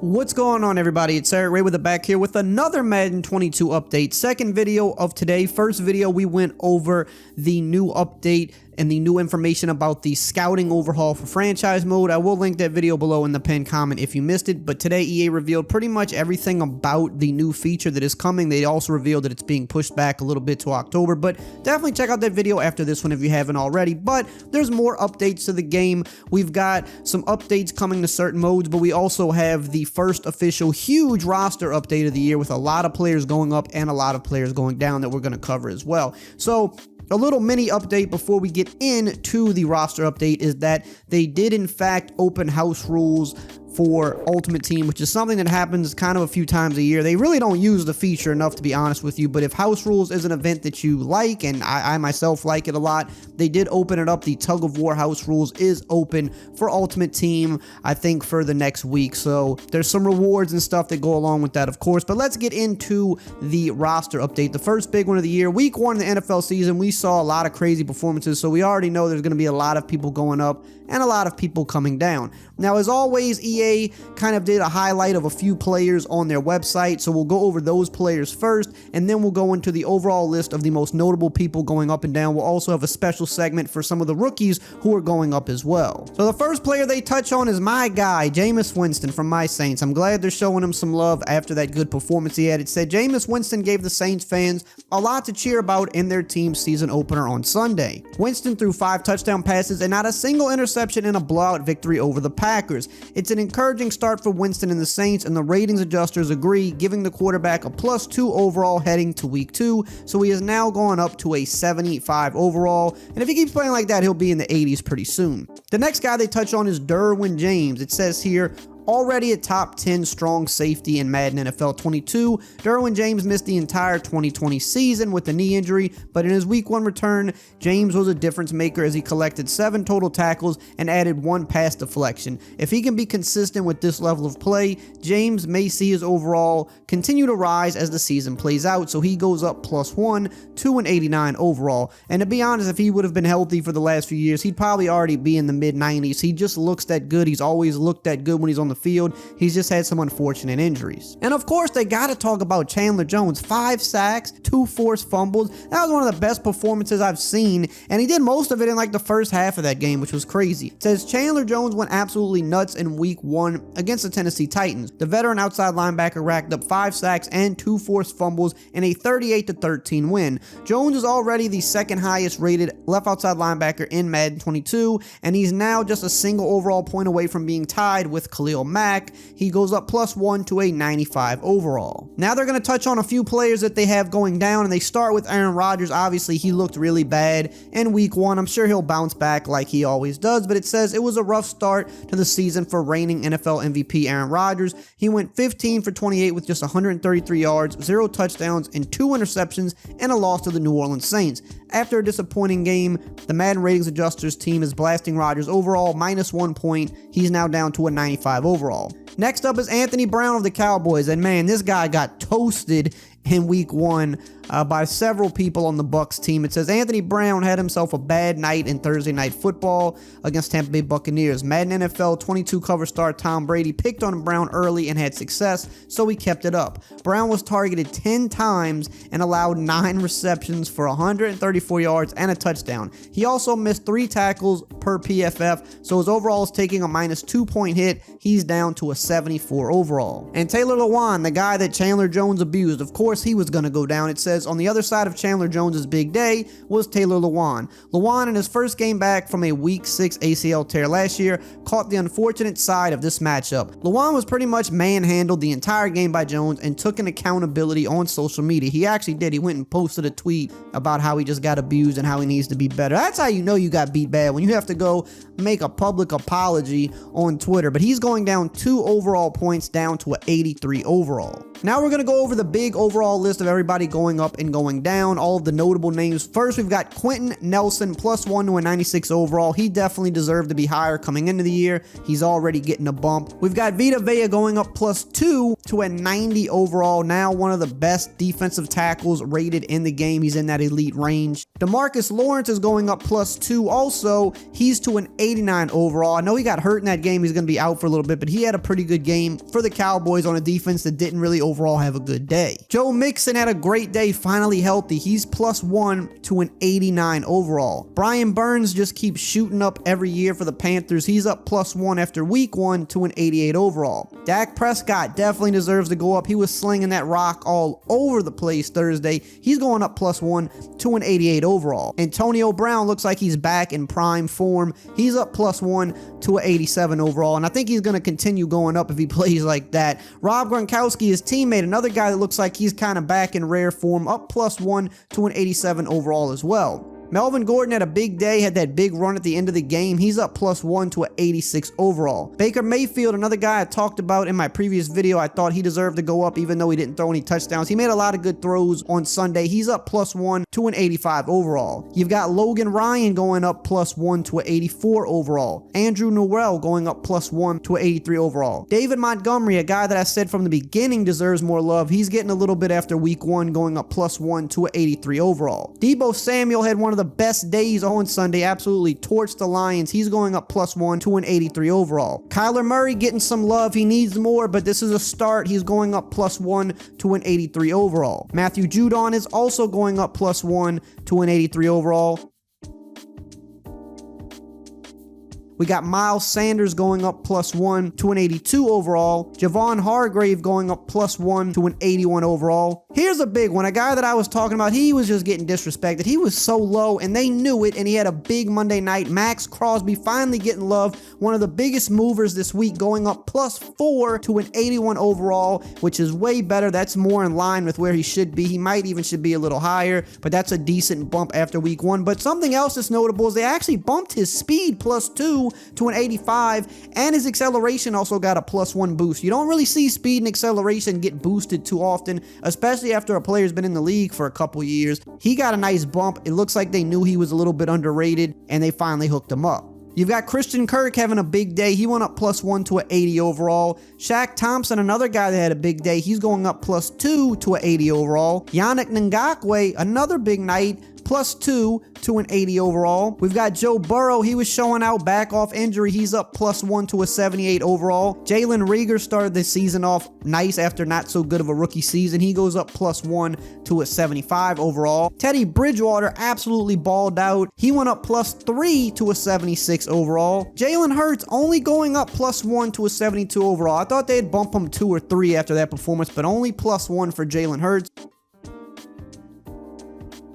What's going on, everybody? It's EricRayweather back here with another Madden 22 update. Second video of today. First video, we went over the new update and the new information about the scouting overhaul for franchise mode. I will link that video below in the pinned comment if you missed it, but today EA revealed pretty much everything about the new feature that is coming. They also revealed that it's being pushed back a little bit to October, but definitely check out that video after this one if you haven't already. But there's more updates to the game. We've got some updates coming to certain modes, but we also have the first official huge roster update of the year with a lot of players going up and a lot of players going down that we're going to cover as well. So a little mini update before we get into the roster update is that they did in fact open house rules for Ultimate Team, which is something that happens kind of a few times a year. They really don't use the feature enough, to be honest with you, but if House Rules is an event that you like, and I myself like it a lot, they did open it up. The Tug of War House Rules is open for Ultimate Team, I think, for the next week, so there's some rewards and stuff that go along with that, of course. But let's get into the roster update. The first big one of the year, week one of the NFL season, we saw a lot of crazy performances, so we already know there's going to be a lot of people going up and a lot of people coming down. Now, as always, EA kind of did a highlight of a few players on their website, so we'll go over those players first, and then we'll go into the overall list of the most notable people going up and down. We'll also have a special segment for some of the rookies who are going up as well. So the first player they touch on is my guy, Jameis Winston from my Saints. I'm glad they're showing him some love after that good performance he had. It said Jameis Winston gave the Saints fans a lot to cheer about in their team's season opener on Sunday. Winston threw 5 touchdown passes and not a single interception in a blowout victory over the Packers. It's an encouraging start for Winston and the Saints, and the ratings adjusters agree, giving the quarterback a +2 overall heading to week 2, so he is now going up to a 75 overall, and if he keeps playing like that, he'll be in the 80s pretty soon. The next guy they touch on is Derwin James. It says here, already a top 10 strong safety in Madden NFL 22, Derwin James missed the entire 2020 season with a knee injury, but in his week 1 return, James was a difference maker as he collected 7 total tackles and added 1 pass deflection. If he can be consistent with this level of play, James may see his overall continue to rise as the season plays out, so he goes up +1 to an 89 overall. And to be honest, if he would have been healthy for the last few years, he'd probably already be in the mid-90s. He just looks that good. He's always looked that good when he's on the field. He's just had some unfortunate injuries. And of course, they got to talk about Chandler Jones. 5 sacks, 2 forced fumbles. That was one of the best performances I've seen, and he did most of it in like the first half of that game, which was crazy. It says Chandler Jones went absolutely nuts in week 1 against the Tennessee Titans. The veteran outside linebacker racked up 5 sacks and 2 forced fumbles in a 38-13 win. Jones is already the second highest rated left outside linebacker in Madden 22, and he's now just a single overall point away from being tied with Khalil Mack. He goes up +1 to a 95 overall. Now they're going to touch on a few players that they have going down, and they start with Aaron Rodgers. Obviously, he looked really bad in week 1. I'm sure he'll bounce back like he always does, but it says it was a rough start to the season for reigning NFL MVP Aaron Rodgers. He went 15 for 28 with just 133 yards, 0 touchdowns, and 2 interceptions, and a loss to the New Orleans Saints. After a disappointing game, the Madden ratings adjusters team is blasting Rodgers overall -1 point. He's now down to a 95 overall. Next up is Anthony Brown of the Cowboys, and man, this guy got toasted in week 1 by several people on the Bucs team. It says Anthony Brown had himself a bad night in Thursday Night Football against Tampa Bay Buccaneers. Madden NFL 22 cover star Tom Brady picked on Brown early and had success, so he kept it up. Brown was targeted 10 times and allowed 9 receptions for 134 yards and a touchdown. He also missed 3 tackles per PFF, so his overall is taking a -2 point hit. He's down to a 74 overall. And Taylor Lawan, the guy that Chandler Jones abused, of course he was going to go down. It says on the other side of Chandler Jones' big day was Taylor Lawan. Lawan, in his first game back from a week 6 ACL tear last year, caught the unfortunate side of this matchup. Lawan was pretty much manhandled the entire game by Jones and took an accountability on social media. He actually did. He went and posted a tweet about how he just got abused and how he needs to be better. That's how you know you got beat bad, when you have to go make a public apology on Twitter. But he's going down 2 overall points, down to an 83 overall. Now we're going to go over the big overall list of everybody going up up and going down. All of the notable names. First, we've got Quentin Nelson, +1 to a 96 overall. He definitely deserved to be higher coming into the year. He's already getting a bump. We've got Vita Vea going up +2 to a 90 overall. Now one of the best defensive tackles rated in the game. He's in that elite range. DeMarcus Lawrence is going up +2 also. He's to an 89 overall. I know he got hurt in that game. He's going to be out for a little bit, but he had a pretty good game for the Cowboys on a defense that didn't really overall have a good day. Joe Mixon had a great day, finally healthy. He's +1 to an 89 overall. Brian Burns just keeps shooting up every year for the Panthers. He's up +1 after week 1 to an 88 overall. Dak Prescott definitely deserves to go up. He was slinging that rock all over the place Thursday. He's going up +1 to an 88 overall. Antonio Brown looks like he's back in prime form. He's up +1 to an 87 overall, and I think he's going to continue going up if he plays like that. Rob Gronkowski, his teammate, another guy that looks like he's kind of back in rare form, up +1 to an 87 overall as well. Melvin Gordon had a big day, had that big run at the end of the game. He's up +1 to an 86 overall. Baker Mayfield, another guy I talked about in my previous video. I thought he deserved to go up even though he didn't throw any touchdowns. He made a lot of good throws on Sunday. He's up +1 to an 85 overall. You've got Logan Ryan going up +1 to an 84 overall. Andrew Norwell going up +1 to an 83 overall. David Montgomery, a guy that I said from the beginning deserves more love. He's getting a little bit after week 1, going up +1 to an 83 overall. Deebo Samuel had one of the best days on Sunday, absolutely torched the Lions. He's going up +1 to an 83 overall. Kyler Murray getting some love. He needs more, but this is a start. He's going up +1 to an 83 overall. Matthew Judon is also going up +1 to an 83 overall. We got Miles Sanders going up +1 to an 82 overall. Javon Hargrave going up +1 to an 81 overall. Here's a big one. A guy that I was talking about, he was just getting disrespected. He was so low, and they knew it, and he had a big Monday night. Max Crosby finally getting love. One of the biggest movers this week, going up +4 to an 81 overall, which is way better. That's more in line with where he should be. He might even should be a little higher, but that's a decent bump after week 1. But something else that's notable is they actually bumped his speed +2 to an 85, and his acceleration also got a +1 boost. You don't really see speed and acceleration get boosted too often, especially after a player's been in the league for a couple years. He got a nice bump. It looks like they knew he was a little bit underrated, and they finally hooked him up. You've got Christian Kirk having a big day. He went up +1 to an 80 overall. Shaq Thompson, another guy that had a big day. He's going up +2 to an 80 overall. Yannick Ngakoue, another big night, +2 to an 80 overall. We've got Joe Burrow. He was showing out back off injury. He's up +1 to a 78 overall. Jalen Reagor started the season off nice after not so good of a rookie season. He goes up +1 to a 75 overall. Teddy Bridgewater absolutely balled out. He went up +3 to a 76 overall. Jalen Hurts only going up +1 to a 72 overall. I thought they'd bump him 2 or 3 after that performance, but only +1 for Jalen Hurts.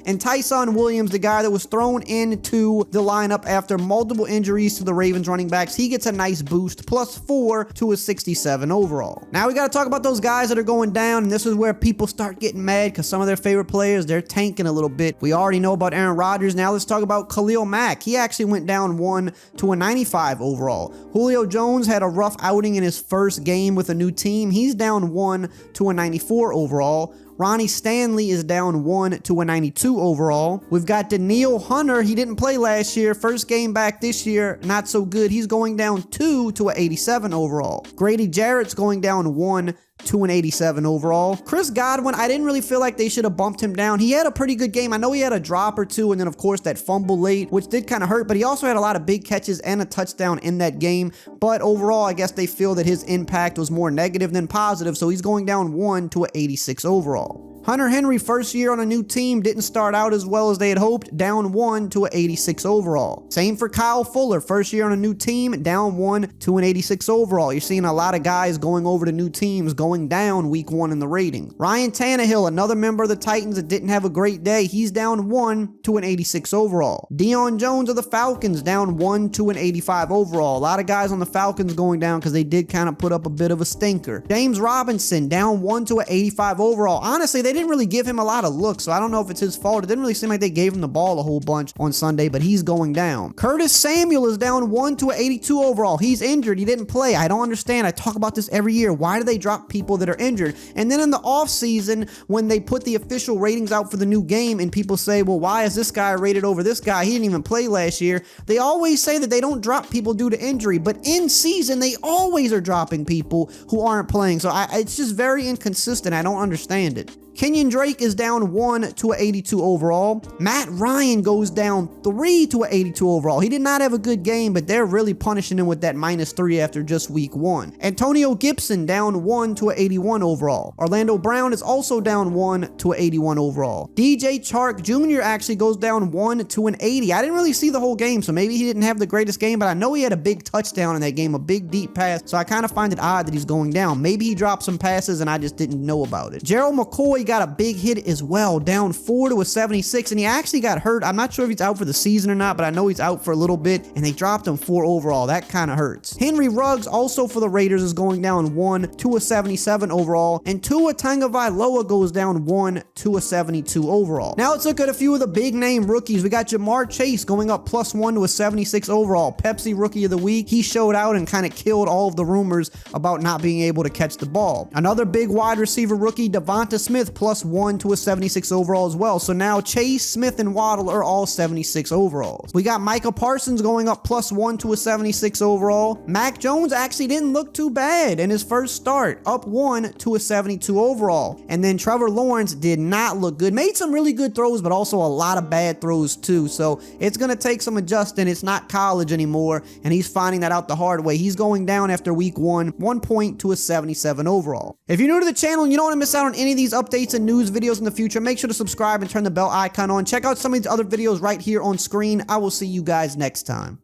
And Tyson Williams, the guy that was thrown into the lineup after multiple injuries to the Ravens running backs, he gets a nice boost, +4 to a 67 overall. Now we got to talk about those guys that are going down, and this is where people start getting mad because some of their favorite players, they're tanking a little bit. We already know about Aaron Rodgers. Now let's talk about Khalil Mack. He actually went down 1 to a 95 overall. Julio Jones had a rough outing in his first game with a new team. He's down 1 to a 94 overall. Ronnie Stanley is down 1 to a 92 overall. We've got Danielle Hunter. He didn't play last year. First game back this year, not so good. He's going down 2 to a 87 overall. Grady Jarrett's going down 1 to an 87 overall. Chris Godwin, I didn't really feel like they should have bumped him down. He had a pretty good game. I know he had a drop or two, and then of course that fumble late, which did kind of hurt, but he also had a lot of big catches and a touchdown in that game. But overall, I guess they feel that his impact was more negative than positive, so he's going down 1 to an 86 overall. Hunter Henry, first year on a new team, didn't start out as well as they had hoped, down 1 to an 86 overall. Same for Kyle Fuller, first year on a new team, down 1 to an 86 overall. You're seeing a lot of guys going over to new teams, going down week 1 in the rating. Ryan Tannehill, another member of the Titans that didn't have a great day, he's down 1 to an 86 overall. Deion Jones of the Falcons, down 1 to an 85 overall. A lot of guys on the Falcons going down because they did kind of put up a bit of a stinker. James Robinson, down 1 to an 85 overall. Honestly, they they didn't really give him a lot of looks, so I don't know if it's his fault. It didn't really seem like they gave him the ball a whole bunch on Sunday, but he's going down. Curtis Samuel is down 1 to an 82 overall. He's injured. He didn't play. I don't understand. I talk about this every year. Why do they drop people that are injured? And then in the offseason, when they put the official ratings out for the new game and people say, well, why is this guy rated over this guy? He didn't even play last year. They always say that they don't drop people due to injury, but in season, they always are dropping people who aren't playing. So it's just very inconsistent. I don't understand it. Kenyon Drake is down 1 to an 82 overall. Matt Ryan goes down 3 to an 82 overall. He did not have a good game, but they're really punishing him with that -3 after just week 1. Antonio Gibson down 1 to an 81 overall. Orlando Brown is also down 1 to an 81 overall. DJ Chark Jr. actually goes down 1 to an 80. I didn't really see the whole game, so maybe he didn't have the greatest game, but I know he had a big touchdown in that game, a big deep pass, so I kind of find it odd that he's going down. Maybe he dropped some passes and I just didn't know about it. Gerald McCoy got a big hit as well, down 4 to a 76, and he actually got hurt. I'm not sure if he's out for the season or not, but I know he's out for a little bit, and they dropped him 4 overall. That kind of hurts. Henry Ruggs, also for the Raiders, is going down 1 to a 77 overall, and Tua Tagovailoa goes down 1 to a 72 overall. Now let's look at a few of the big name rookies. We got Jamar Chase going up +1 to a 76 overall. Pepsi Rookie of the Week. He showed out and kind of killed all of the rumors about not being able to catch the ball. Another big wide receiver rookie, Devonta Smith, +1 to a 76 overall as well. So now Chase, Smith, and Waddle are all 76 overalls. We got Micah Parsons going up +1 to a 76 overall. Mac Jones actually didn't look too bad in his first start, up 1 to a 72 overall. And then Trevor Lawrence did not look good. Made some really good throws, but also a lot of bad throws too. So it's going to take some adjusting. It's not college anymore, and he's finding that out the hard way. He's going down after week 1 point to a 77 overall. If you're new to the channel and you don't want to miss out on any of these updates and news videos in the future, make sure to subscribe and turn the bell icon on. Check out some of these other videos right here on screen. I will see you guys next time.